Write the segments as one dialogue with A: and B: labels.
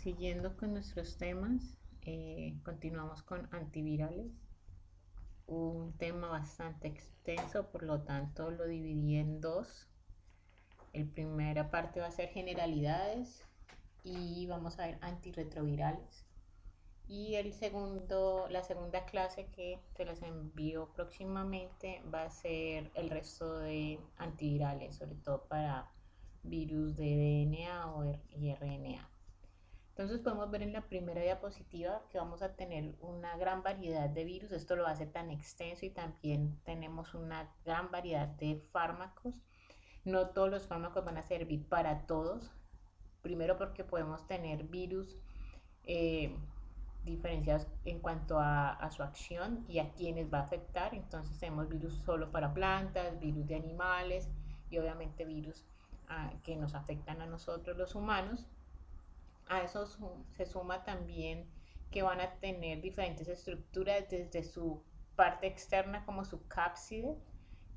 A: Siguiendo con nuestros temas, continuamos con antivirales, un tema bastante extenso, por lo tanto lo dividí en dos. La primera parte va a ser generalidades y vamos a ver antirretrovirales. Y la segunda clase que te las envío próximamente va a ser el resto de antivirales, sobre todo para virus de DNA y RNA. Entonces podemos ver en la primera diapositiva que vamos a tener una gran variedad de virus. Esto lo hace tan extenso y también tenemos una gran variedad de fármacos. No todos los fármacos van a servir para todos. Primero porque podemos tener virus eh, diferenciados en cuanto a su acción y a quienes va a afectar. Entonces tenemos virus solo para plantas, virus de animales y obviamente virus que nos afectan a nosotros los humanos. A eso se suma también que van a tener diferentes estructuras desde su parte externa como su cápside,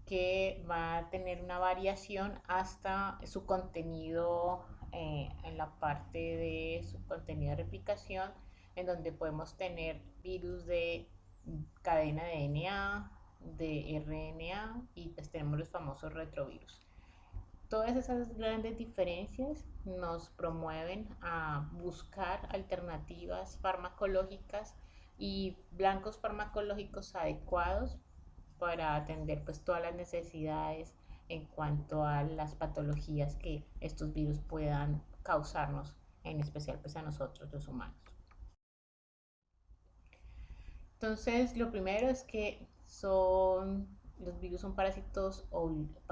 A: que va a tener una variación hasta su contenido en la parte de su contenido de replicación, en donde podemos tener virus de cadena de DNA, de RNA y pues tenemos los famosos retrovirus. Todas esas grandes diferencias nos promueven a buscar alternativas farmacológicas y blancos farmacológicos adecuados para atender pues todas las necesidades en cuanto a las patologías que estos virus puedan causarnos, en especial pues a nosotros los humanos. Entonces, lo primero es que los virus son parásitos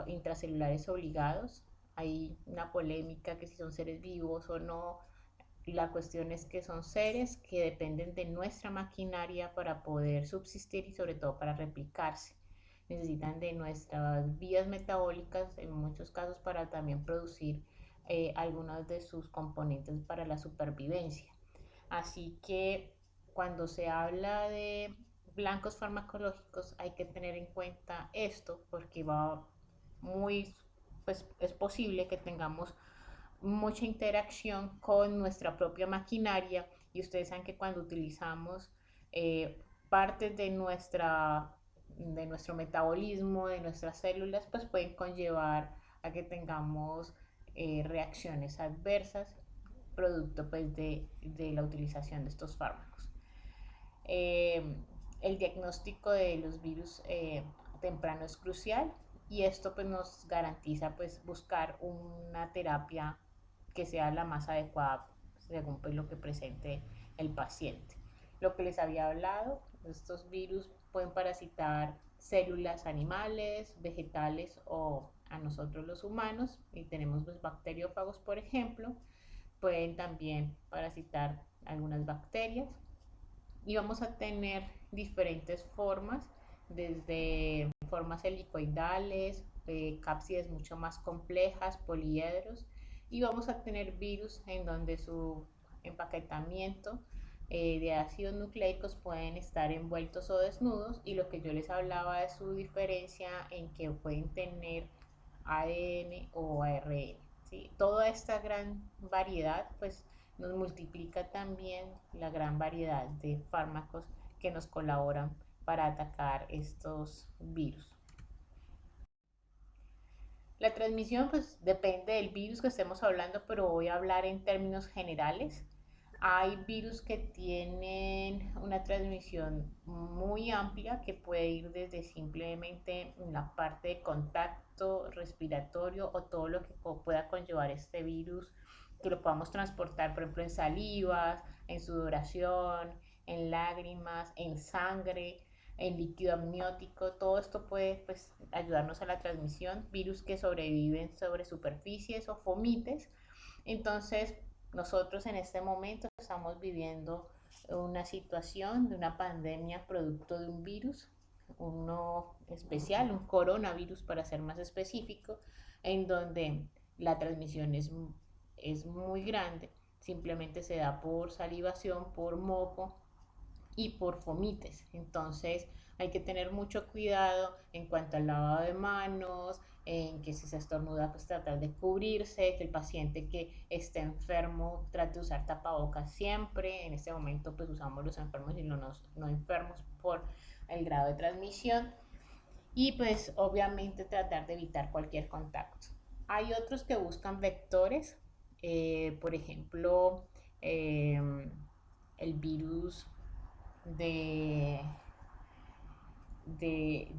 A: intracelulares obligados. Hay una polémica que si son seres vivos o no. La cuestión es que son seres que dependen de nuestra maquinaria para poder subsistir y sobre todo para replicarse. Necesitan de nuestras vías metabólicas en muchos casos para también producir algunos de sus componentes para la supervivencia. Así que cuando se habla de blancos farmacológicos hay que tener en cuenta esto porque pues es posible que tengamos mucha interacción con nuestra propia maquinaria y ustedes saben que cuando utilizamos partes de nuestro metabolismo, de nuestras células, pues pueden conllevar a que tengamos reacciones adversas producto pues de la utilización de estos fármacos. El diagnóstico de los virus temprano es crucial y esto pues nos garantiza pues buscar una terapia que sea la más adecuada según pues lo que presente el paciente. Lo que les había hablado, estos virus pueden parasitar células animales, vegetales o a nosotros los humanos y tenemos pues bacteriófagos por ejemplo, pueden también parasitar algunas bacterias y vamos a tener diferentes formas, desde formas helicoidales, cápsides mucho más complejas, poliedros, y vamos a tener virus en donde su empaquetamiento de ácidos nucleicos pueden estar envueltos o desnudos y lo que yo les hablaba de su diferencia en que pueden tener ADN o ARN. ¿Sí? Toda esta gran variedad pues nos multiplica también la gran variedad de fármacos que nos colaboran para atacar estos virus. La transmisión pues depende del virus que estemos hablando, pero voy a hablar en términos generales. Hay virus que tienen una transmisión muy amplia que puede ir desde simplemente la parte de contacto respiratorio o todo lo que pueda conllevar este virus, que lo podamos transportar, por ejemplo, en salivas, en sudoración, en lágrimas, en sangre, en líquido amniótico. Todo esto puede pues, ayudarnos a la transmisión. Virus que sobreviven sobre superficies o fomites. Entonces, nosotros en este momento estamos viviendo una situación de una pandemia producto de un virus, uno especial, un coronavirus para ser más específico, en donde la transmisión es muy grande, simplemente se da por salivación, por moco y por fomites. Entonces hay que tener mucho cuidado en cuanto al lavado de manos, en que si se estornuda, pues tratar de cubrirse, que el paciente que esté enfermo trate de usar tapabocas siempre. En este momento pues usamos los enfermos y no enfermos por el grado de transmisión. Y pues obviamente tratar de evitar cualquier contacto. Hay otros que buscan vectores, por ejemplo, eh, el virus de, de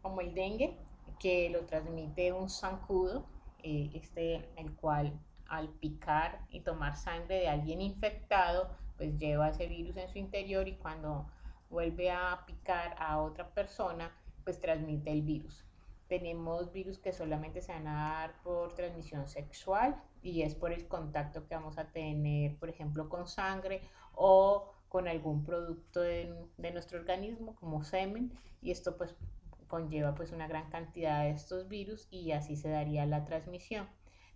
A: como el dengue, que lo transmite un zancudo, el cual al picar y tomar sangre de alguien infectado, pues lleva ese virus en su interior y cuando vuelve a picar a otra persona, pues transmite el virus. Tenemos virus que solamente se van a dar por transmisión sexual y es por el contacto que vamos a tener, por ejemplo, con sangre o con algún producto de nuestro organismo como semen, y esto pues conlleva pues una gran cantidad de estos virus y así se daría la transmisión.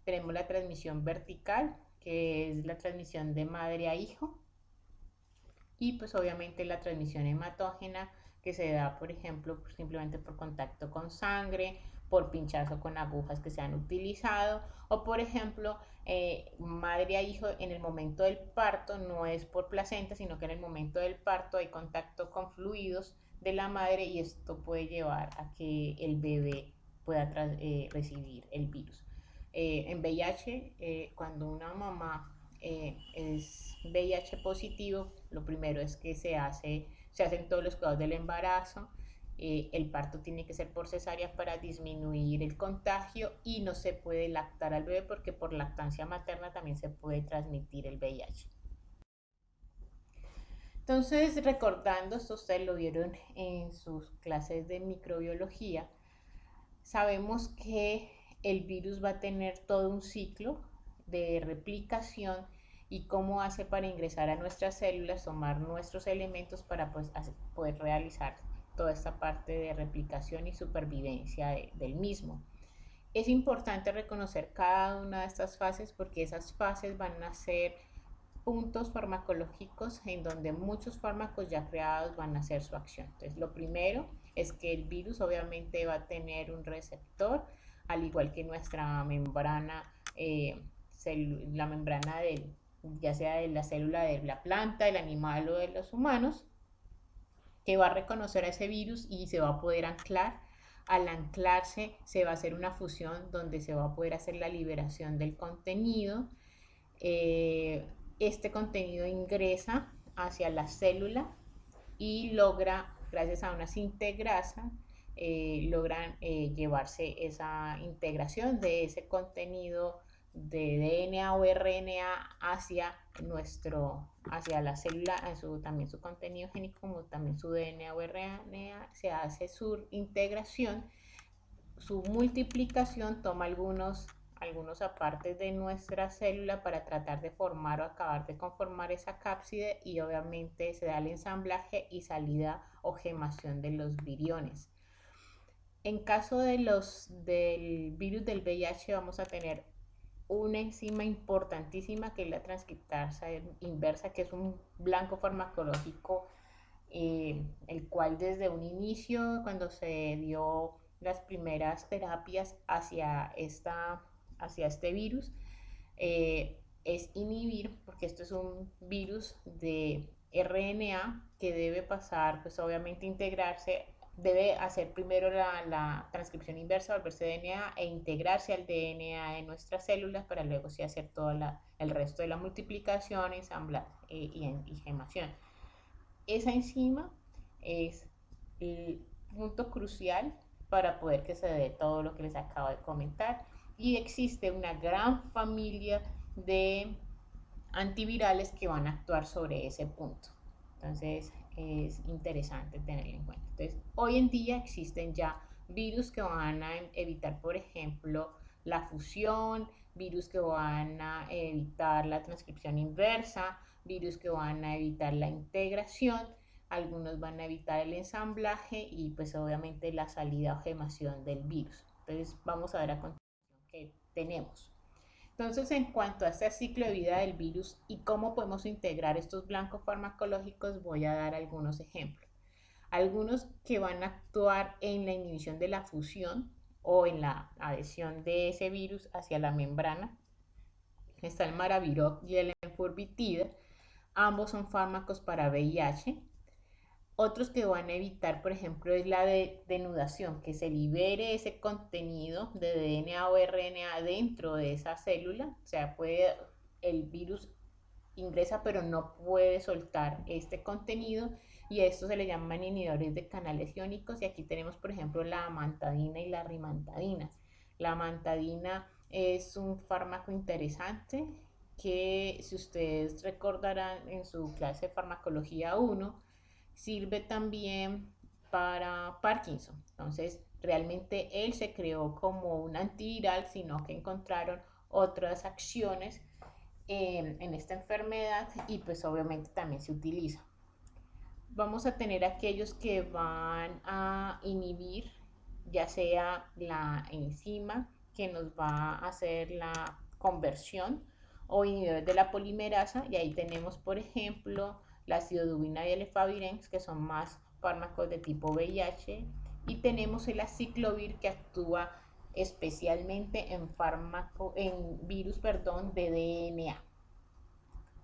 A: Tenemos la transmisión vertical, que es la transmisión de madre a hijo, y pues obviamente la transmisión hematógena, que se da por ejemplo simplemente por contacto con sangre, por pinchazo con agujas que se han utilizado, o por ejemplo madre a hijo en el momento del parto, no es por placenta, sino que en el momento del parto hay contacto con fluidos de la madre y esto puede llevar a que el bebé pueda recibir el virus. En VIH, cuando una mamá es VIH positivo, lo primero es que se hacen todos los cuidados del embarazo. El parto tiene que ser por cesárea para disminuir el contagio y no se puede lactar al bebé porque por lactancia materna también se puede transmitir el VIH. Entonces, recordando, esto ustedes lo vieron en sus clases de microbiología, sabemos que el virus va a tener todo un ciclo de replicación y cómo hace para ingresar a nuestras células, tomar nuestros elementos para pues, poder realizar toda esta parte de replicación y supervivencia del mismo. Es importante reconocer cada una de estas fases porque esas fases van a ser puntos farmacológicos en donde muchos fármacos ya creados van a hacer su acción. Entonces, lo primero es que el virus obviamente va a tener un receptor, al igual que nuestra membrana, la membrana ya sea de la célula de la planta, del animal o de los humanos, que va a reconocer a ese virus y se va a poder anclar. Al anclarse se va a hacer una fusión donde se va a poder hacer la liberación del contenido. Este contenido ingresa hacia la célula y logra, gracias a una integrasa, logran llevarse esa integración de ese contenido de DNA o RNA hacia la célula, también su contenido génico, como también su DNA o RNA, se hace su integración, su multiplicación, toma algunos apartes de nuestra célula para tratar de formar o acabar de conformar esa cápside y obviamente se da el ensamblaje y salida o gemación de los viriones. En caso del virus del VIH vamos a tener una enzima importantísima que es la transcriptasa inversa, que es un blanco farmacológico, el cual desde un inicio, cuando se dio las primeras terapias hacia este virus, es inhibir, porque esto es un virus de RNA que debe pasar, pues obviamente integrarse, debe hacer primero la transcripción inversa, volverse DNA e integrarse al DNA de nuestras células para luego sí hacer todo el resto de la multiplicación, ensamblaje y gemación. Esa enzima es el punto crucial para poder que se dé todo lo que les acabo de comentar, y existe una gran familia de antivirales que van a actuar sobre ese punto. Entonces es interesante tenerlo en cuenta. Entonces, hoy en día existen ya virus que van a evitar, por ejemplo, la fusión, virus que van a evitar la transcripción inversa, virus que van a evitar la integración, algunos van a evitar el ensamblaje y pues obviamente la salida o gemación del virus. Entonces vamos a ver a continuación qué tenemos. Entonces, en cuanto a este ciclo de vida del virus y cómo podemos integrar estos blancos farmacológicos, voy a dar algunos ejemplos. Algunos que van a actuar en la inhibición de la fusión o en la adhesión de ese virus hacia la membrana. Está el Maraviroc y el Enfurbitida. Ambos son fármacos para VIH. Otros que van a evitar, por ejemplo, es la denudación, que se libere ese contenido de DNA o RNA dentro de esa célula. O sea, el virus ingresa pero no puede soltar este contenido, y a esto se le llaman inhibidores de canales iónicos. Y aquí tenemos, por ejemplo, la amantadina y la rimantadina. La amantadina es un fármaco interesante que, si ustedes recordarán en su clase de farmacología 1, sirve también para Parkinson. Entonces, realmente él se creó como un antiviral, sino que encontraron otras acciones en esta enfermedad, y pues obviamente también se utiliza. Vamos a tener aquellos que van a inhibir ya sea la enzima que nos va a hacer la conversión, o inhibidores de la polimerasa, y ahí tenemos, por ejemplo, la acidobudina y el efavirenz, que son más fármacos de tipo VIH, y tenemos el aciclovir, que actúa especialmente en virus de DNA.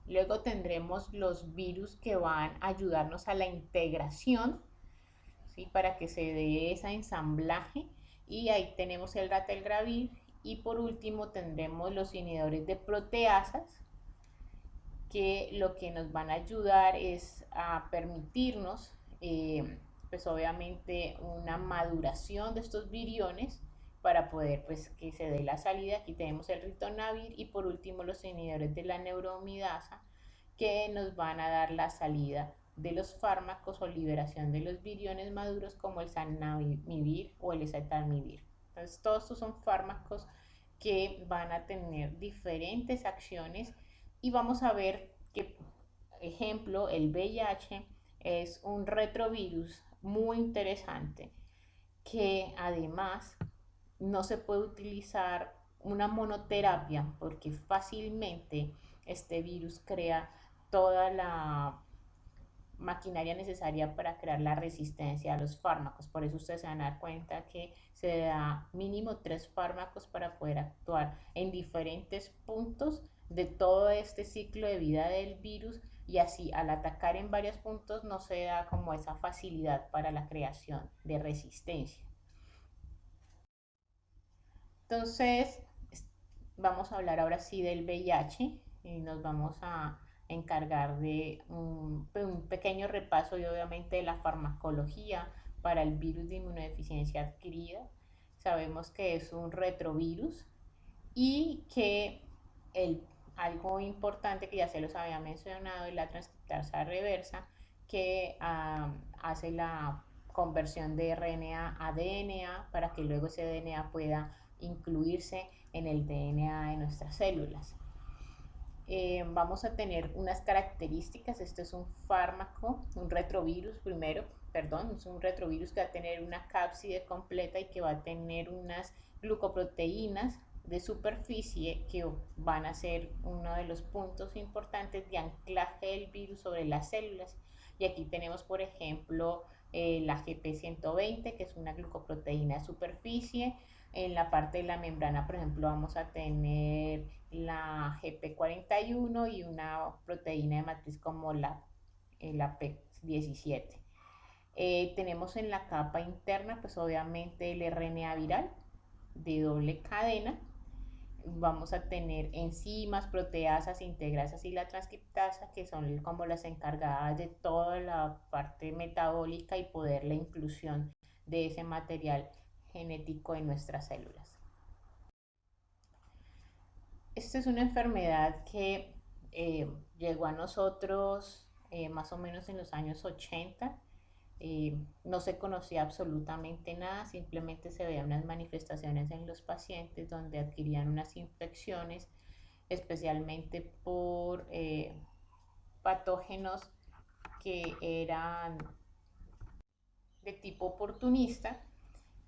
A: Luego tendremos los virus que van a ayudarnos a la integración, ¿sí? Para que se dé ese ensamblaje, y ahí tenemos el ratelgravir. Y por último tendremos los inhibidores de proteasas, que lo que nos van a ayudar es a permitirnos, pues obviamente, una maduración de estos viriones para poder, pues, que se dé la salida. Aquí tenemos el ritonavir, y por último los inhibidores de la neuraminidasa, que nos van a dar la salida de los fármacos o liberación de los viriones maduros, como el zanamivir o el ezetimibe. Entonces, todos estos son fármacos que van a tener diferentes acciones, y vamos a ver que, ejemplo, el VIH es un retrovirus muy interesante, que además no se puede utilizar una monoterapia, porque fácilmente este virus crea toda la maquinaria necesaria para crear la resistencia a los fármacos. Por eso ustedes se van a dar cuenta que se da mínimo 3 fármacos para poder actuar en diferentes puntos de todo este ciclo de vida del virus, y así, al atacar en varios puntos, no se da como esa facilidad para la creación de resistencia. Entonces, vamos a hablar ahora sí del VIH, y nos vamos a encargar de un pequeño repaso, y obviamente de la farmacología para el virus de inmunodeficiencia adquirida. Sabemos que es un retrovirus, y que algo importante que ya se los había mencionado es la transcriptasa reversa, que hace la conversión de RNA a DNA, para que luego ese DNA pueda incluirse en el DNA de nuestras células. Vamos a tener unas características. Este es un fármaco, un retrovirus es un retrovirus que va a tener una cápside completa, y que va a tener unas glucoproteínas de superficie que van a ser uno de los puntos importantes de anclaje del virus sobre las células. Y aquí tenemos, por ejemplo, la GP120, que es una glucoproteína de superficie. En la parte de la membrana, por ejemplo, vamos a tener la GP41 y una proteína de matriz como la P17. Tenemos en la capa interna, pues obviamente, el RNA viral de doble cadena. Vamos a tener enzimas, proteasas, integrasas y la transcriptasa, que son como las encargadas de toda la parte metabólica y poder la inclusión de ese material genético en nuestras células. Esta es una enfermedad que llegó a nosotros más o menos en los años 80. No se conocía absolutamente nada, simplemente se veían unas manifestaciones en los pacientes donde adquirían unas infecciones, especialmente por patógenos que eran de tipo oportunista,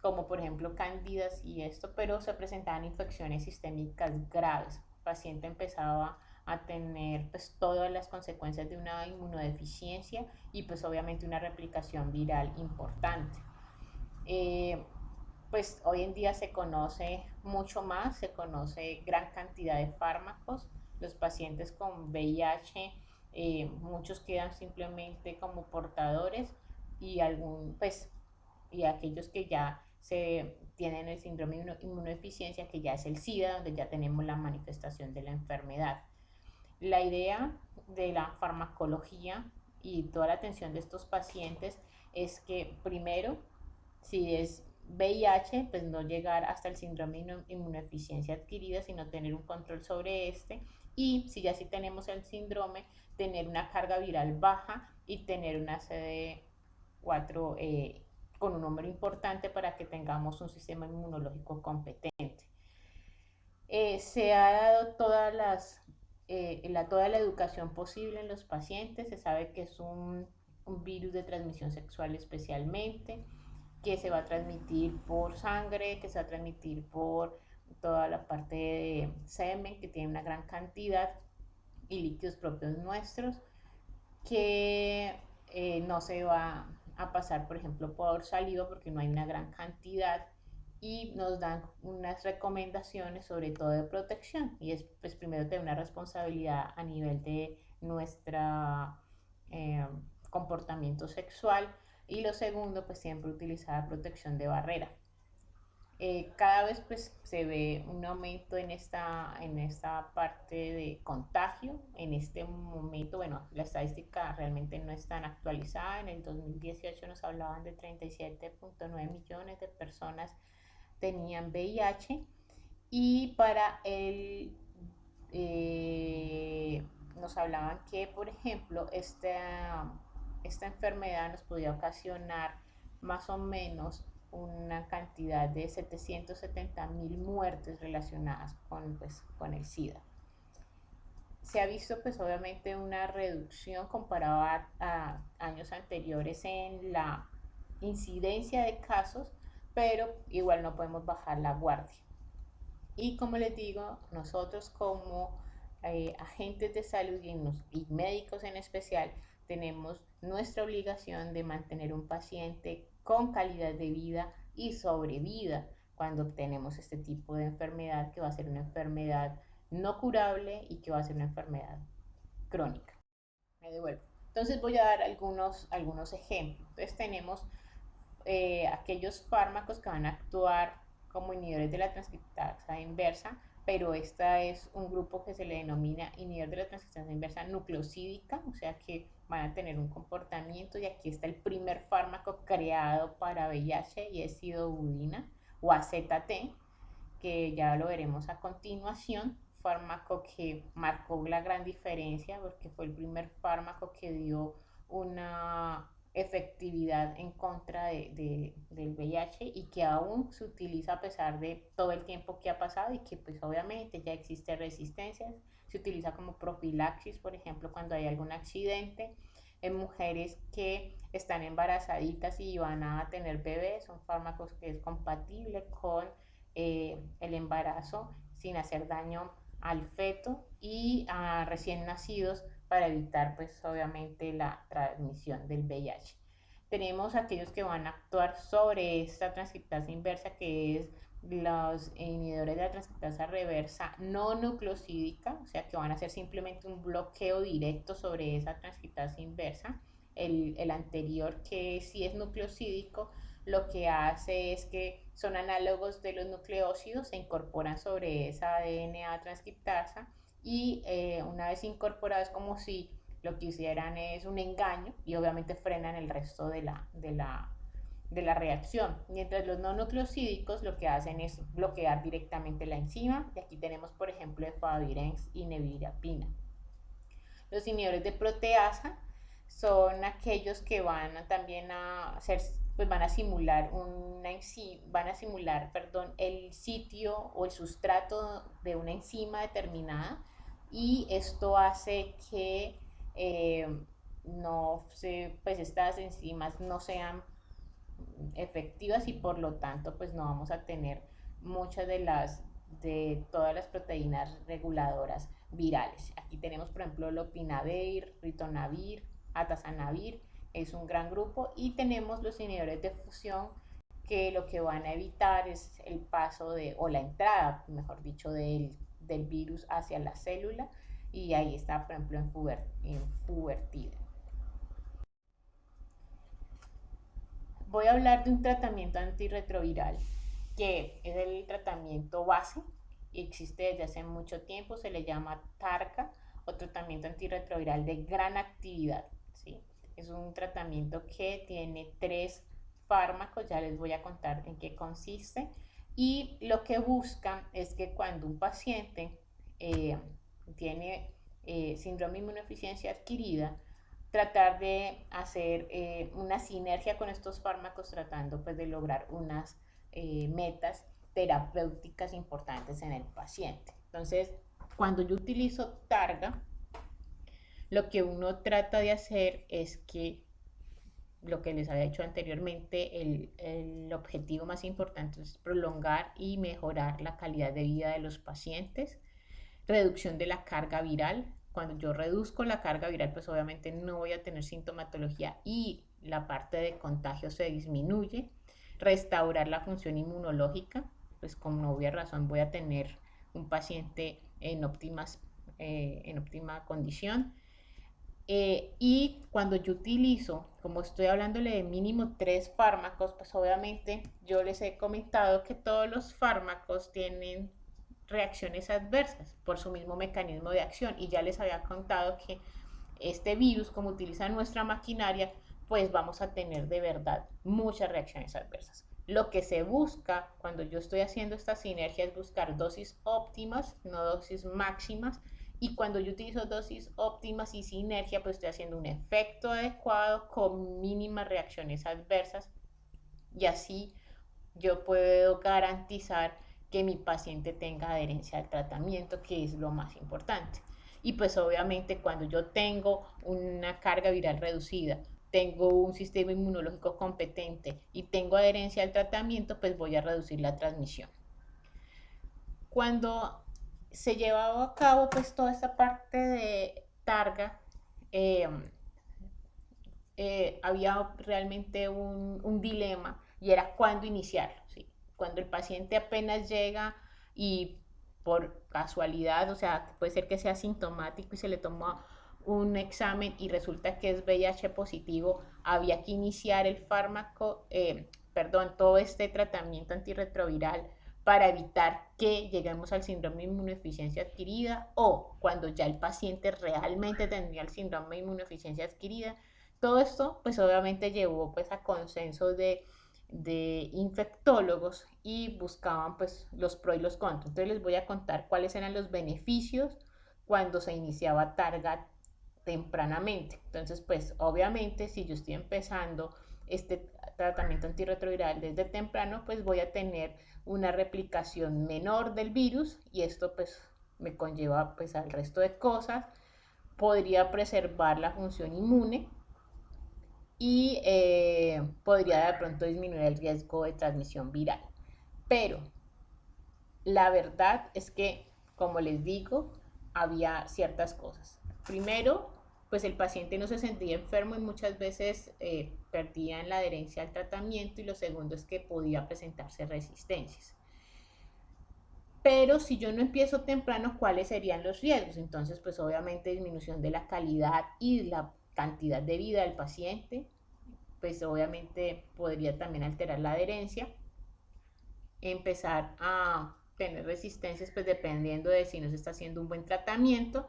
A: como por ejemplo cándidas y esto, pero se presentaban infecciones sistémicas graves. El paciente empezaba a tener pues todas las consecuencias de una inmunodeficiencia y pues obviamente una replicación viral importante. Pues hoy en día se conoce mucho más, se conoce gran cantidad de fármacos. Los pacientes con VIH, muchos quedan simplemente como portadores y pues, y aquellos que ya se tienen el síndrome de inmunodeficiencia, que ya es el SIDA, donde ya tenemos la manifestación de la enfermedad. La idea de la farmacología y toda la atención de estos pacientes es que primero, si es VIH, pues no llegar hasta el síndrome de inmunodeficiencia adquirida, sino tener un control sobre este. Y si ya sí tenemos el síndrome, tener una carga viral baja y tener una CD4 con un número importante para que tengamos un sistema inmunológico competente. Se ha dado toda la educación posible en los pacientes. Se sabe que es un virus de transmisión sexual especialmente, que se va a transmitir por sangre, que se va a transmitir por toda la parte de semen, que tiene una gran cantidad, y líquidos propios nuestros, que no se va a pasar, por ejemplo, por saliva porque no hay una gran cantidad, y nos dan unas recomendaciones sobre todo de protección, y es pues primero tener una responsabilidad a nivel de nuestra eh, comportamiento sexual, y lo segundo pues siempre utilizar protección de barrera. Cada vez pues se ve un aumento en esta parte de contagio. En este momento, bueno, la estadística realmente no es tan actualizada. En el 2018 nos hablaban de 37.9 millones de personas tenían VIH, y para nos hablaban que, por ejemplo, esta enfermedad nos podía ocasionar más o menos una cantidad de 770.000 muertes relacionadas con el SIDA. Se ha visto pues obviamente una reducción comparada a años anteriores en la incidencia de casos, pero igual no podemos bajar la guardia. Y como les digo, nosotros como agentes de salud y médicos en especial, tenemos nuestra obligación de mantener un paciente con calidad de vida y sobrevida cuando tenemos este tipo de enfermedad, que va a ser una enfermedad no curable y que va a ser una enfermedad crónica. Me devuelvo. Entonces voy a dar algunos ejemplos. Entonces tenemos aquellos fármacos que van a actuar como inhibidores de la transcriptasa inversa, pero esta es un grupo que se le denomina inhibidor de la transcriptasa inversa nucleosídica, o sea que van a tener un comportamiento, y aquí está el primer fármaco creado para VIH y es sidobudina o AZT, que ya lo veremos a continuación, fármaco que marcó la gran diferencia porque fue el primer fármaco que dio una efectividad en contra del VIH, y que aún se utiliza a pesar de todo el tiempo que ha pasado, y que pues obviamente ya existe resistencia. Se utiliza como profilaxis, por ejemplo, cuando hay algún accidente en mujeres que están embarazaditas y van a tener bebés. Son fármacos que es compatible con el embarazo sin hacer daño al feto y a recién nacidos, para evitar pues obviamente la transmisión del VIH. Tenemos aquellos que van a actuar sobre esta transcriptasa inversa, que es los inhibidores de la transcriptasa reversa no nucleosídica, o sea que van a hacer simplemente un bloqueo directo sobre esa transcriptasa inversa. El anterior, que sí es nucleosídico, lo que hace es que son análogos de los nucleósidos, se incorporan sobre esa ADN transcriptasa, y una vez incorporado es como si lo que hicieran es un engaño, y obviamente frenan el resto de la reacción. Mientras los no nucleosídicos lo que hacen es bloquear directamente la enzima, y aquí tenemos por ejemplo efavirenz y nevirapina. Los inhibidores de proteasa son aquellos que van también a hacer, pues van a simular el sitio o el sustrato de una enzima determinada, y esto hace que pues estas enzimas no sean efectivas, y por lo tanto pues no vamos a tener muchas de las de todas las proteínas reguladoras virales. Aquí tenemos, por ejemplo, lopinavir, ritonavir, atazanavir, es un gran grupo, y tenemos los inhibidores de fusión que lo que van a evitar es el paso de, o la entrada, mejor dicho, del virus hacia la célula, y ahí está, por ejemplo, en fuvertida. Voy a hablar de un tratamiento antirretroviral que es el tratamiento base y existe desde hace mucho tiempo, se le llama TARCA o tratamiento antirretroviral de gran actividad, ¿sí? Es un tratamiento que tiene 3 fármacos, ya les voy a contar en qué consiste, y lo que busca es que cuando un paciente tiene síndrome de inmunodeficiencia adquirida, tratar de hacer una sinergia con estos fármacos tratando pues de lograr unas metas terapéuticas importantes en el paciente. Entonces, cuando yo utilizo Targa, lo que uno trata de hacer es que lo que les había dicho anteriormente, el objetivo más importante es prolongar y mejorar la calidad de vida de los pacientes, reducción de la carga viral. Cuando yo reduzco la carga viral, pues obviamente no voy a tener sintomatología y la parte de contagio se disminuye. Restaurar la función inmunológica, pues con obvia razón voy a tener un paciente en óptima condición. Y cuando yo utilizo, como estoy hablándole de mínimo 3 fármacos, pues obviamente yo les he comentado que todos los fármacos tienen reacciones adversas por su mismo mecanismo de acción, y ya les había contado que este virus, como utiliza nuestra maquinaria, pues vamos a tener de verdad muchas reacciones adversas. Lo que se busca cuando yo estoy haciendo esta sinergia es buscar dosis óptimas, no dosis máximas, y cuando yo utilizo dosis óptimas y sinergia, pues estoy haciendo un efecto adecuado con mínimas reacciones adversas, y así yo puedo garantizar que mi paciente tenga adherencia al tratamiento, que es lo más importante. Y pues obviamente cuando yo tengo una carga viral reducida, tengo un sistema inmunológico competente y tengo adherencia al tratamiento, pues voy a reducir la transmisión. Cuando se llevaba a cabo pues toda esta parte de Targa, eh, había realmente un dilema, y era cuándo iniciarlo, ¿sí? Cuando el paciente apenas llega y por casualidad, o sea, puede ser que sea sintomático y se le toma un examen y resulta que es VIH positivo, había que iniciar el fármaco, todo este tratamiento antirretroviral para evitar que lleguemos al síndrome de inmunodeficiencia adquirida, o cuando ya el paciente realmente tendría el síndrome de inmunodeficiencia adquirida. Todo esto pues obviamente llevó pues a consenso de infectólogos, y buscaban pues los pros y los contras. Entonces les voy a contar cuáles eran los beneficios cuando se iniciaba Targa tempranamente. Entonces pues obviamente si yo estoy empezando este tratamiento antirretroviral desde temprano, pues voy a tener una replicación menor del virus, y esto pues me conlleva pues al resto de cosas. Podría preservar la función inmune y podría de pronto disminuir el riesgo de transmisión viral. Pero la verdad es que, como les digo, había ciertas cosas. Primero, pues el paciente no se sentía enfermo y muchas veces perdían la adherencia al tratamiento, y lo segundo es que podía presentarse resistencias. Pero si yo no empiezo temprano, ¿cuáles serían los riesgos? Entonces, pues obviamente disminución de la calidad y la cantidad de vida del paciente, pues obviamente podría también alterar la adherencia, empezar a tener resistencias, pues dependiendo de si no se está haciendo un buen tratamiento,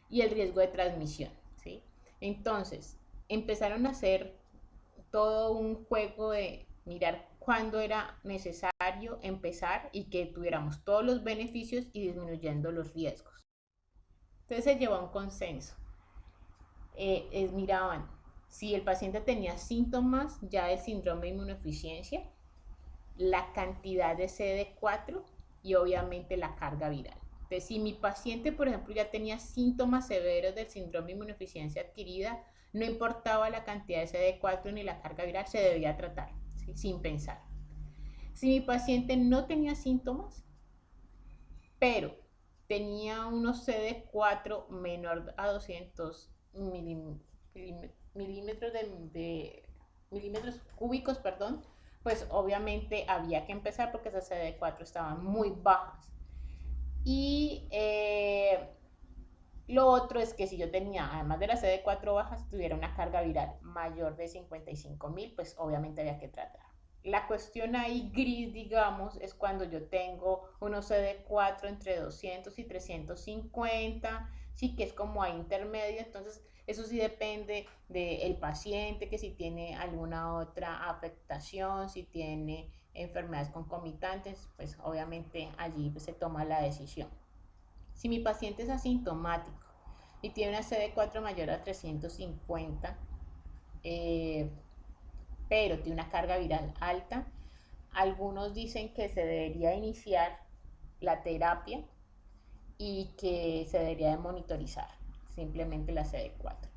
A: y el riesgo de transmisión, ¿sí? Entonces, empezaron a hacer todo un juego de mirar cuándo era necesario empezar y que tuviéramos todos los beneficios y disminuyendo los riesgos. Entonces se llevó a un consenso. Miraban si el paciente tenía síntomas ya del síndrome de inmunodeficiencia, la cantidad de CD4 y obviamente la carga viral. Entonces, si mi paciente, por ejemplo, ya tenía síntomas severos del síndrome de inmunodeficiencia adquirida, no importaba la cantidad de CD4 ni la carga viral, se debía tratar, ¿sí? Sin pensar. Si mi paciente no tenía síntomas, pero tenía unos CD4 menor a 200 milímetros de milímetros cúbicos, perdón, pues obviamente había que empezar porque esas CD4 estaban muy bajas. Y lo otro es que si yo tenía, además de las CD4 bajas, tuviera una carga viral mayor de 55.000, pues obviamente había que tratar. La cuestión ahí gris, digamos, es cuando yo tengo unos CD4 entre 200 y 350, sí que es como ahí intermedio, entonces eso sí depende del paciente, que si tiene alguna otra afectación, si tiene enfermedades concomitantes, pues obviamente allí pues, se toma la decisión. Si mi paciente es asintomático y tiene una CD4 mayor a 350, pero tiene una carga viral alta, algunos dicen que se debería iniciar la terapia y que se debería de monitorizar simplemente la CD4.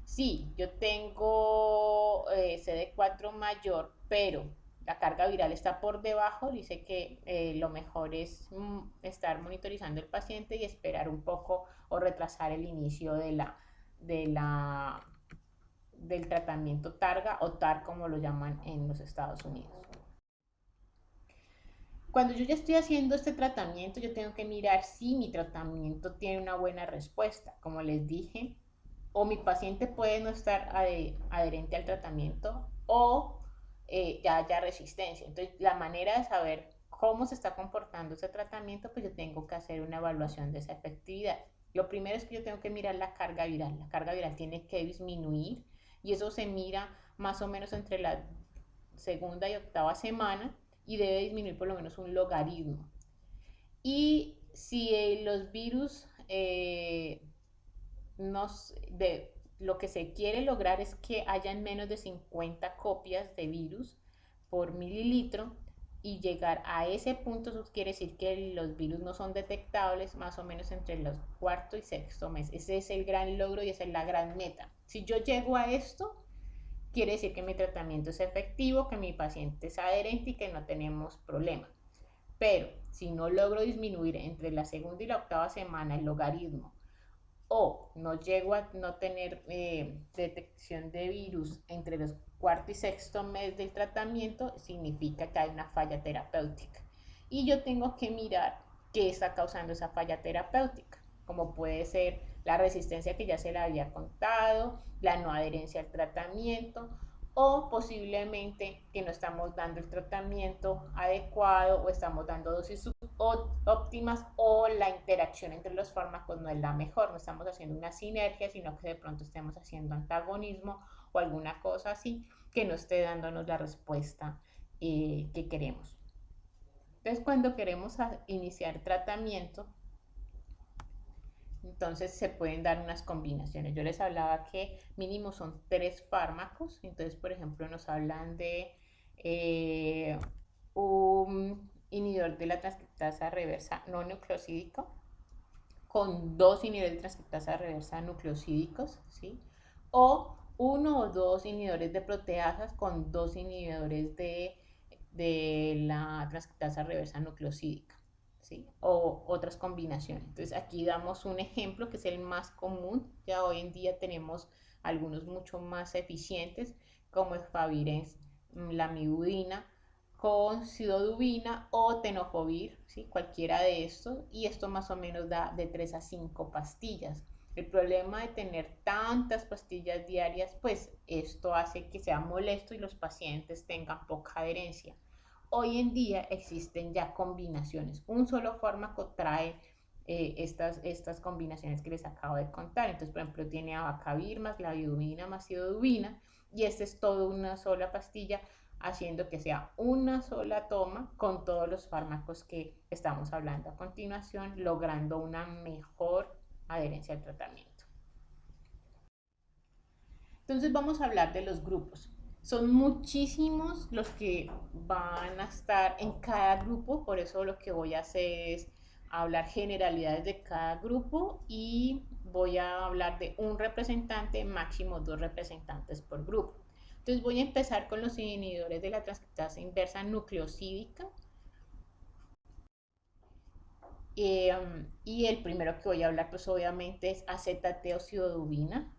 A: Sí, yo tengo CD4 mayor, pero la carga viral está por debajo, dice que lo mejor es estar monitorizando el paciente y esperar un poco o retrasar el inicio de la, del tratamiento TARGA o TAR como lo llaman en los Estados Unidos. Cuando yo ya estoy haciendo este tratamiento, yo tengo que mirar si mi tratamiento tiene una buena respuesta. Como les dije, o mi paciente puede no estar adherente al tratamiento o ya haya resistencia. Entonces, la manera de saber cómo se está comportando ese tratamiento, pues yo tengo que hacer una evaluación de esa efectividad. Lo primero es que yo tengo que mirar la carga viral. La carga viral tiene que disminuir y eso se mira más o menos entre la segunda y octava semana y debe disminuir por lo menos un logaritmo. Y si los virus lo que se quiere lograr es que hayan menos de 50 copias de virus por mililitro y llegar a ese punto, eso quiere decir que los virus no son detectables más o menos entre los cuarto y sexto mes. Ese es el gran logro y esa es la gran meta. Si yo llego a esto, quiere decir que mi tratamiento es efectivo, que mi paciente es adherente y que no tenemos problema. Pero si no logro disminuir entre la segunda y la octava semana el logaritmo o no llego a no tener detección de virus entre los cuarto y sexto mes del tratamiento, significa que hay una falla terapéutica. Y yo tengo que mirar qué está causando esa falla terapéutica, como puede ser la resistencia que ya se le había contado, la no adherencia al tratamiento o posiblemente que no estamos dando el tratamiento adecuado o estamos dando dosis óptimas o la interacción entre los fármacos no es la mejor, no estamos haciendo una sinergia, sino que de pronto estemos haciendo antagonismo o alguna cosa así que no esté dándonos la respuesta que queremos. Entonces, cuando queremos iniciar tratamiento, entonces se pueden dar unas combinaciones. Yo les hablaba que mínimo son 3 fármacos. Entonces, por ejemplo, nos hablan de un inhibidor de la transcriptasa reversa no nucleosídico con 2 inhibidores de transcriptasa reversa nucleosídicos, ¿sí? O 1 o 2 inhibidores de proteasas con 2 inhibidores de la transcriptasa reversa nucleosídica. ¿Sí? O otras combinaciones. Entonces aquí damos un ejemplo que es el más común. Ya hoy en día tenemos algunos mucho más eficientes como es Favirenz, lamivudina con sidodubina o tenofovir, ¿sí? Cualquiera de estos, y esto más o menos da de 3 a 5 pastillas. El problema de tener tantas pastillas diarias, pues esto hace que sea molesto y los pacientes tengan poca adherencia. Hoy en día existen ya combinaciones. Un solo fármaco trae estas combinaciones que les acabo de contar. Entonces, por ejemplo, tiene abacavir más lavidubina más sidodubina y esta es toda una sola pastilla haciendo que sea una sola toma con todos los fármacos que estamos hablando a continuación, logrando una mejor adherencia al tratamiento. Entonces vamos a hablar de los grupos. Son muchísimos los que van a estar en cada grupo, por eso lo que voy a hacer es hablar generalidades de cada grupo y voy a hablar de un representante, máximo 2 representantes por grupo. Entonces voy a empezar con los inhibidores de la transcriptasa inversa nucleosídica. Y el primero que voy a hablar, pues obviamente es acetate-oxidodubina.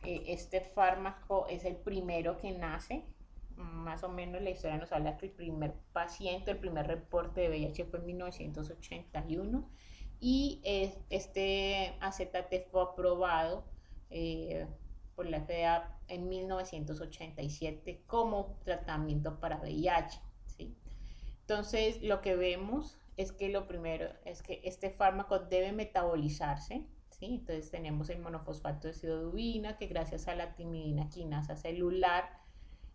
A: Este fármaco es el primero que nace. Más o menos la historia nos habla que el primer paciente, el primer reporte de VIH fue en 1981 y este acetate fue aprobado eh, por la FDA en 1987 como tratamiento para VIH. ¿Sí? Entonces, lo que vemos es que lo primero es que este fármaco debe metabolizarse, ¿sí? Entonces tenemos el monofosfato de acidodubina que gracias a la timidina quinasa celular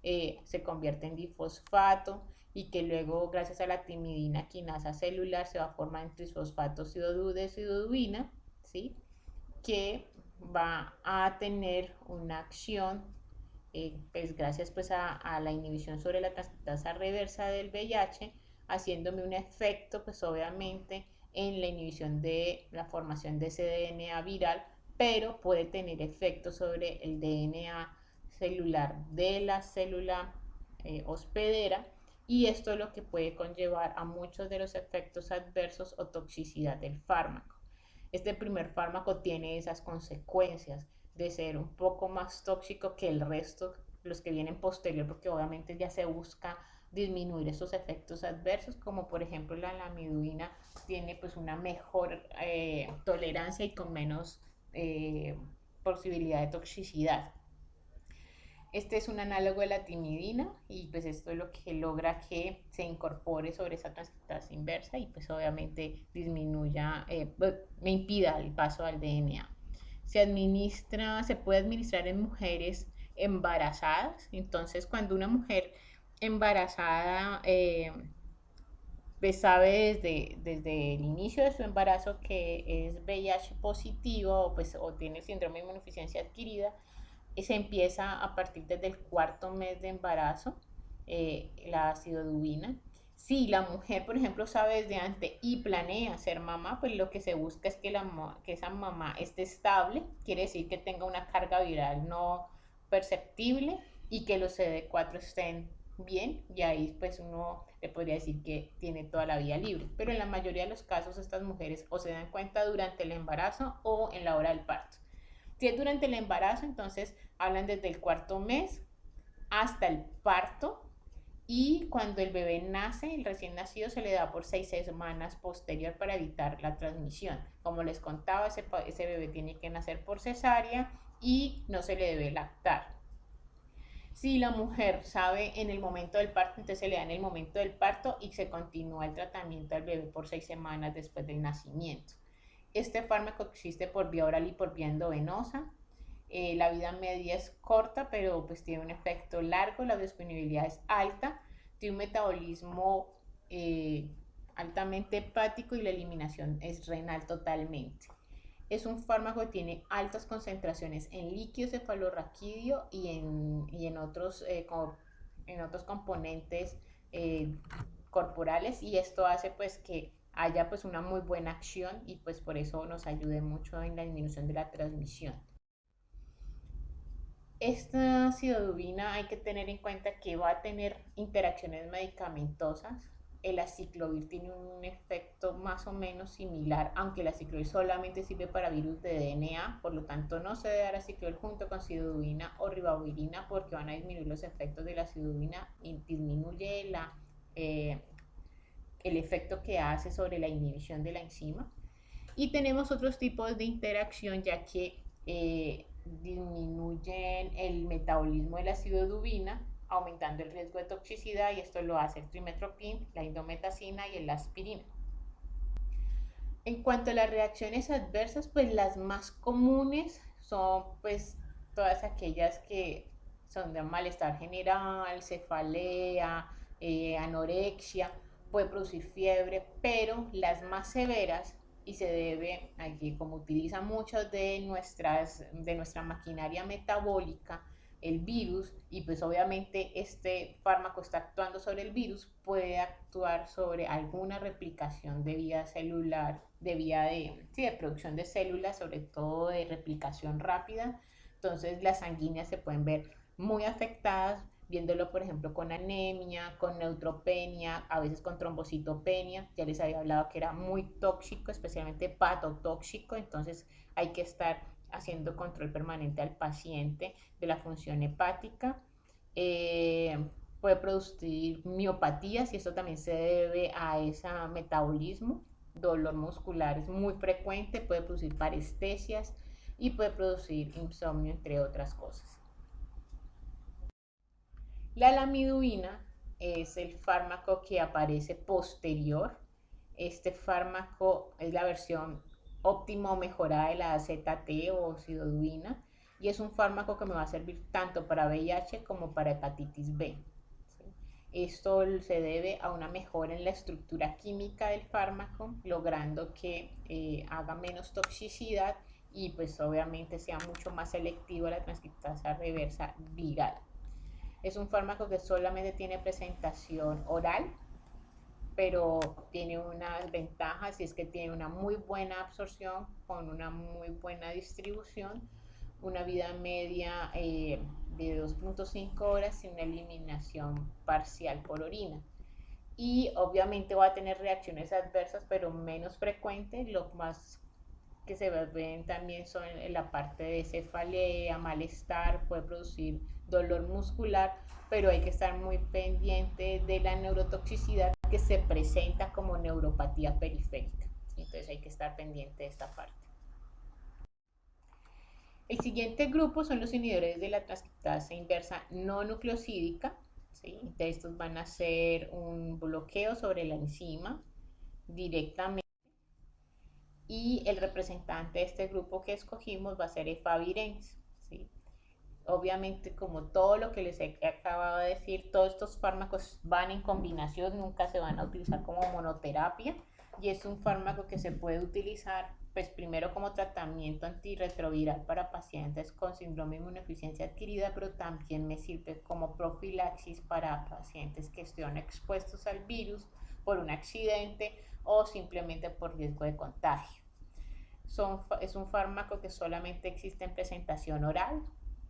A: se convierte en difosfato y que luego gracias a la timidina quinasa celular se va a formar en trisfosfato de acidodubina, ¿sí? Que va a tener una acción pues gracias pues a la inhibición sobre la transcriptasa reversa del VIH, haciéndome un efecto pues obviamente en la inhibición de la formación de ese DNA viral, pero puede tener efectos sobre el DNA celular de la célula hospedera y esto es lo que puede conllevar a muchos de los efectos adversos o toxicidad del fármaco. Este primer fármaco tiene esas consecuencias de ser un poco más tóxico que el resto, los que vienen posterior, porque obviamente ya se busca disminuir esos efectos adversos, como por ejemplo la lamivudina tiene pues una mejor tolerancia y con menos posibilidad de toxicidad. Este es un análogo de la timidina y pues esto es lo que logra que se incorpore sobre esa transcriptasa inversa y pues obviamente disminuya, me impida el paso al DNA. Se puede administrar en mujeres embarazadas, entonces cuando una mujer embarazada pues sabe desde el inicio de su embarazo que es VIH positivo pues, o tiene síndrome de inmunodeficiencia adquirida, se empieza a partir desde el cuarto mes de embarazo, la acidodubina. Si la mujer, por ejemplo, sabe desde antes y planea ser mamá, pues lo que se busca es que esa mamá esté estable, quiere decir que tenga una carga viral no perceptible y que los CD4 estén bien, y ahí pues uno le podría decir que tiene toda la vida libre. Pero en la mayoría de los casos estas mujeres o se dan cuenta durante el embarazo o en la hora del parto. Si es durante el embarazo, entonces hablan desde el cuarto mes hasta el parto y cuando el bebé nace, el recién nacido se le da por 6 semanas posterior para evitar la transmisión. Como les contaba, ese bebé tiene que nacer por cesárea y no se le debe lactar. Si la mujer sabe en el momento del parto, entonces se le da en el momento del parto y se continúa el tratamiento al bebé por 6 semanas después del nacimiento. Este fármaco existe por vía oral y por vía endovenosa. La vida media es corta, pero pues tiene un efecto largo, la disponibilidad es alta, tiene un metabolismo altamente hepático y la eliminación es renal totalmente. Es un fármaco que tiene altas concentraciones en líquido cefalorraquídeo en otros componentes corporales y esto hace pues que haya pues una muy buena acción y pues por eso nos ayude mucho en la disminución de la transmisión. Esta acidodubina hay que tener en cuenta que va a tener interacciones medicamentosas. El aciclovir tiene un efecto más o menos similar, aunque el aciclovir solamente sirve para virus de DNA, por lo tanto no se debe dar aciclovir junto con acidodubina o ribavirina porque van a disminuir los efectos de la acidodubina y disminuye el efecto que hace sobre la inhibición de la enzima. Y tenemos otros tipos de interacción ya que disminuyen el metabolismo de la acidodubina, aumentando el riesgo de toxicidad y esto lo hace el trimetoprim, la indometacina y la aspirina. En cuanto a las reacciones adversas, pues las más comunes son pues todas aquellas que son de malestar general, cefalea, anorexia, puede producir fiebre, pero las más severas y se debe a que como utiliza mucho de nuestra maquinaria metabólica, el virus, y pues obviamente este fármaco está actuando sobre el virus, puede actuar sobre alguna replicación de vía celular, de producción de células, sobre todo de replicación rápida. Entonces las sanguíneas se pueden ver muy afectadas, viéndolo por ejemplo con anemia, con neutropenia, a veces con trombocitopenia. Ya les había hablado que era muy tóxico, especialmente hepatotóxico, entonces hay que estar haciendo control permanente al paciente de la función hepática. Puede producir miopatías y esto también se debe a ese metabolismo. Dolor muscular es muy frecuente, puede producir parestesias y puede producir insomnio, entre otras cosas. La lamivudina es el fármaco que aparece posterior. Este fármaco es la versión óptima o mejorada de la ZT o sidoduina y es un fármaco que me va a servir tanto para VIH como para hepatitis B. Esto se debe a una mejora en la estructura química del fármaco, logrando que haga menos toxicidad y pues obviamente sea mucho más selectivo a la transcriptasa reversa viral. Es un fármaco que solamente tiene presentación oral, pero tiene unas ventajas y es que tiene una muy buena absorción con una muy buena distribución, una vida media de 2.5 horas sin una eliminación parcial por orina. Y obviamente va a tener reacciones adversas, pero menos frecuentes. Lo más que se ven también son en la parte de cefalea, malestar, puede producir dolor muscular, pero hay que estar muy pendiente de la neurotoxicidad que se presenta como neuropatía periférica. Entonces hay que estar pendiente de esta parte. El siguiente grupo son los inhibidores de la transcriptasa inversa no nucleosídica. ¿Sí? Entonces estos van a hacer un bloqueo sobre la enzima directamente. Y el representante de este grupo que escogimos va a ser efavirenz. ¿Sí? Obviamente, como todo lo que les he acabado de decir, todos estos fármacos van en combinación, nunca se van a utilizar como monoterapia y es un fármaco que se puede utilizar pues primero como tratamiento antirretroviral para pacientes con síndrome de inmunodeficiencia adquirida, pero también me sirve como profilaxis para pacientes que estén expuestos al virus por un accidente o simplemente por riesgo de contagio. Es un fármaco que solamente existe en presentación oral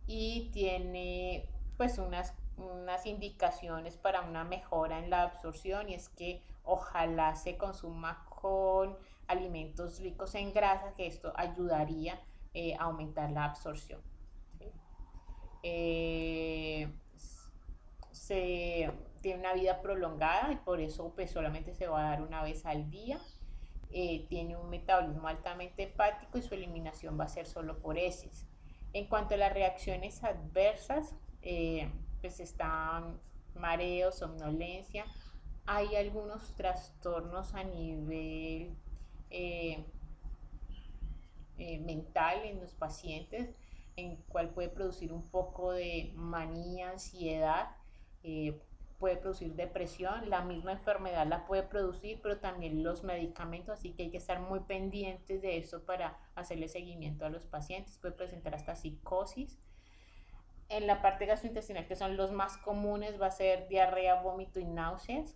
A: y tiene pues unas indicaciones para una mejora en la absorción, y es que ojalá se consuma con alimentos ricos en grasa, que esto ayudaría a aumentar la absorción. ¿Sí? Se tiene una vida prolongada y por eso pues solamente se va a dar una vez al día. Tiene un metabolismo altamente hepático y su eliminación va a ser solo por heces. En cuanto a las reacciones adversas, pues están mareos, somnolencia. Hay algunos trastornos a nivel mental en los pacientes, en cual puede producir un poco de manía, ansiedad, puede producir depresión. La misma enfermedad la puede producir, pero también los medicamentos, así que hay que estar muy pendientes de eso para hacerle seguimiento a los pacientes. Puede presentar hasta psicosis. En la parte gastrointestinal, que son los más comunes, va a ser diarrea, vómito y náuseas.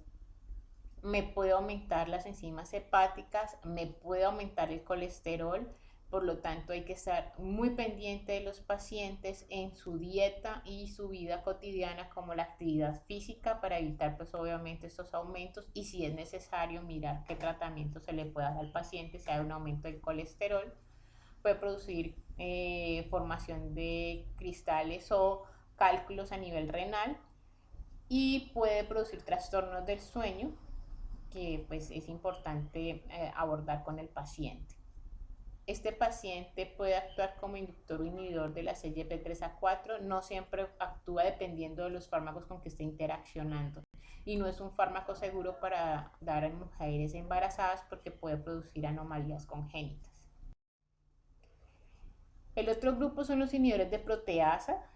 A: Me puede aumentar las enzimas hepáticas, me puede aumentar el colesterol. Por lo tanto, hay que estar muy pendiente de los pacientes en su dieta y su vida cotidiana, como la actividad física, para evitar pues obviamente estos aumentos, y si es necesario mirar qué tratamiento se le puede dar al paciente si hay un aumento del colesterol. Puede producir formación de cristales o cálculos a nivel renal y puede producir trastornos del sueño, que pues es importante abordar con el paciente. Este paciente puede actuar como inductor o inhibidor de la CYP3A4, no siempre actúa dependiendo de los fármacos con que esté interaccionando, y no es un fármaco seguro para dar en mujeres embarazadas porque puede producir anomalías congénitas. El otro grupo son los inhibidores de proteasa.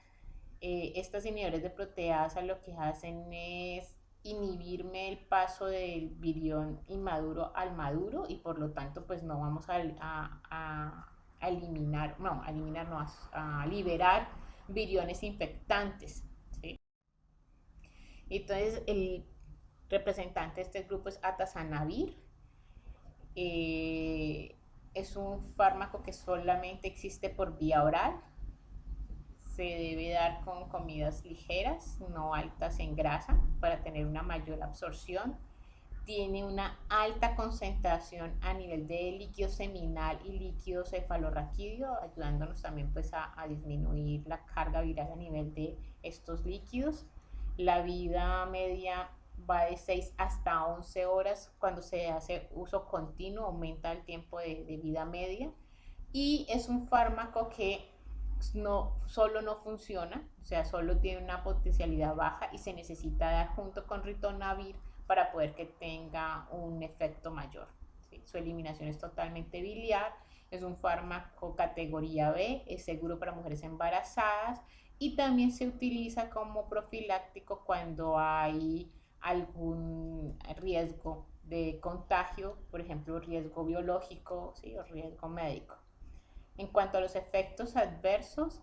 A: Estos inhibidores de proteasa lo que hacen es inhibirme el paso del virión inmaduro al maduro, y por lo tanto pues no vamos a eliminar, no, a liberar viriones infectantes. ¿Sí? Entonces el representante de este grupo es atazanavir. Es un fármaco que solamente existe por vía oral. se debe dar con comidas ligeras, no altas en grasa, para tener una mayor absorción. Tiene una alta concentración a nivel de líquido seminal y líquido cefalorraquídeo, ayudándonos también pues a disminuir la carga viral a nivel de estos líquidos. La vida media va de 6 hasta 11 horas. Cuando se hace uso continuo aumenta el tiempo de vida media, y es un fármaco que solo no funciona, o sea, solo tiene una potencialidad baja y se necesita dar junto con ritonavir para poder que tenga un efecto mayor. ¿Sí? Su eliminación es totalmente biliar, es un fármaco categoría B, es seguro para mujeres embarazadas y también se utiliza como profiláctico cuando hay algún riesgo de contagio, por ejemplo, riesgo biológico, ¿sí? O riesgo médico. En cuanto a los efectos adversos,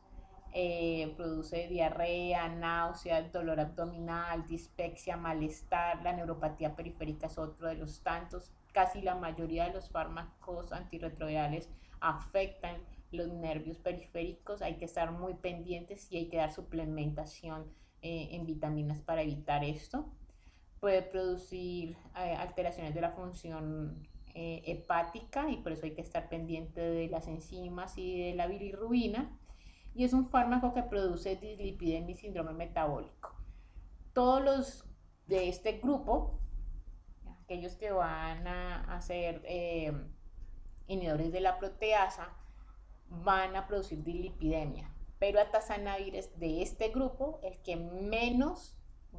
A: produce diarrea, náuseas, dolor abdominal, dispepsia, malestar. La neuropatía periférica es otro de los tantos. Casi la mayoría de los fármacos antirretrovirales afectan los nervios periféricos. Hay que estar muy pendientes y hay que dar suplementación en vitaminas para evitar esto. Puede producir alteraciones de la función hepática, y por eso hay que estar pendiente de las enzimas y de la bilirrubina. Y es un fármaco que produce dislipidemia y síndrome metabólico. Todos los de este grupo, aquellos que van a ser inhibidores de la proteasa, van a producir dislipidemia, pero atazanavir es de este grupo el que menos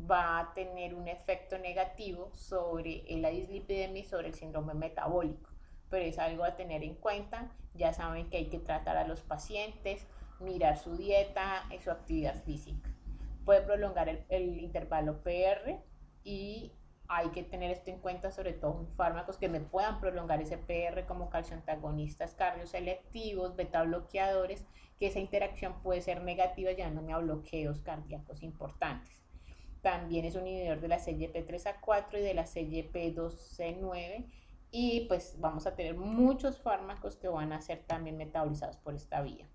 A: va a tener un efecto negativo sobre la dislipidemia y sobre el síndrome metabólico, pero es algo a tener en cuenta. Ya saben que hay que tratar a los pacientes, mirar su dieta y su actividad física. Puede prolongar el intervalo PR, y hay que tener esto en cuenta, sobre todo en fármacos que me puedan prolongar ese PR, como calcioantagonistas cardioselectivos, beta bloqueadores, que esa interacción puede ser negativa llevándome a bloqueos cardíacos importantes. También es un inhibidor de la CYP3A4 y de la CYP2C9, y pues vamos a tener muchos fármacos que van a ser también metabolizados por esta vía.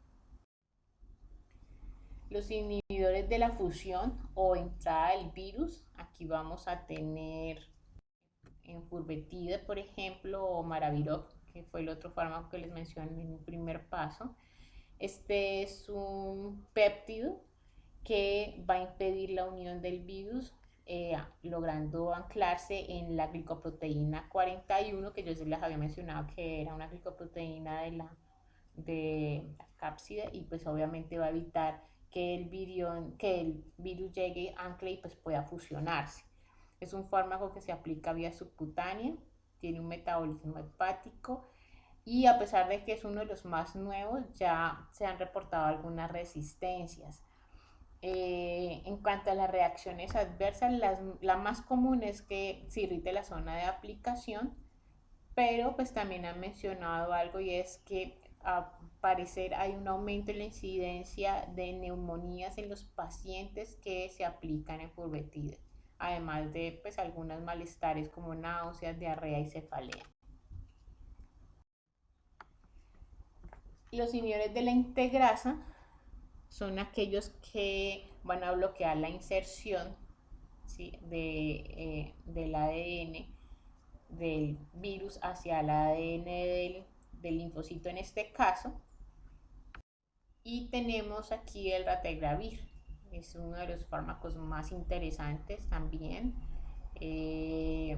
A: Los inhibidores de la fusión o entrada del virus, aquí vamos a tener Enfurbetide, por ejemplo, o Maraviroc, que fue el otro fármaco que les mencioné en un primer paso. Este es un péptido que va a impedir la unión del virus, logrando anclarse en la glicoproteína 41, que yo les había mencionado que era una glicoproteína de la cápside, y pues obviamente va a evitar que el virus llegue, ancle y pues pueda fusionarse. Es un fármaco que se aplica vía subcutánea, tiene un metabolismo hepático, y a pesar de que es uno de los más nuevos, ya se han reportado algunas resistencias. En cuanto a las reacciones adversas, la más común es que se irrite la zona de aplicación, pero pues también han mencionado algo, y es que al parecer hay un aumento en la incidencia de neumonías en los pacientes que se aplican Enfurbetide, además de pues algunos malestares como náuseas, diarrea y cefalea. Los inhibidores de la integrasa son aquellos que van a bloquear la inserción, ¿sí? del ADN del virus hacia el ADN del linfocito en este caso. Y tenemos aquí el ratiagravir, es uno de los fármacos más interesantes también, y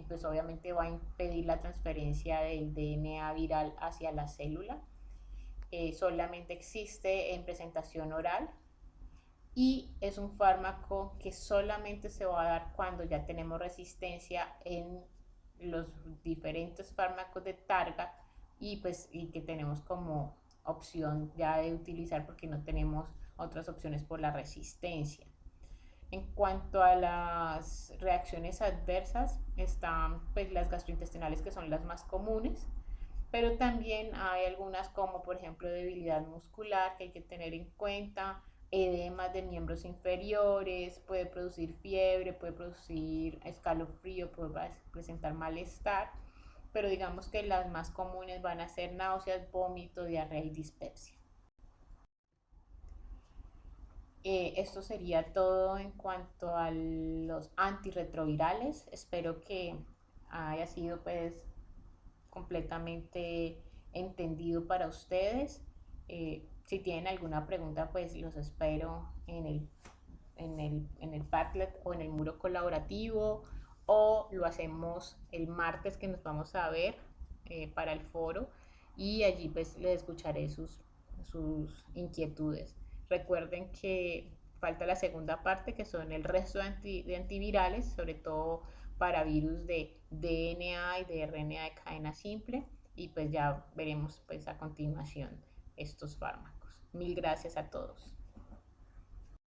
A: pues obviamente va a impedir la transferencia del DNA viral hacia la célula. Solamente existe en presentación oral, y es un fármaco que solamente se va a dar cuando ya tenemos resistencia en los diferentes fármacos de targa, y pues y que tenemos como opción ya de utilizar porque no tenemos otras opciones por la resistencia. En cuanto a las reacciones adversas, están pues las gastrointestinales, que son las más comunes, pero también hay algunas como por ejemplo debilidad muscular, que hay que tener en cuenta, edemas de miembros inferiores, puede producir fiebre, puede producir escalofrío, puede presentar malestar, pero digamos que las más comunes van a ser náuseas, vómito, diarrea y dispepsia. Esto sería todo en cuanto a los antirretrovirales. Espero que haya sido pues completamente entendido para ustedes. Si tienen alguna pregunta, pues los espero en el Padlet o en el muro colaborativo, o lo hacemos el martes que nos vamos a ver para el foro, y allí pues les escucharé sus inquietudes. Recuerden que falta la segunda parte, que son el resto de antivirales, sobre todo para virus de DNA y de RNA de cadena simple, y pues ya veremos pues a continuación estos fármacos. Mil gracias a todos.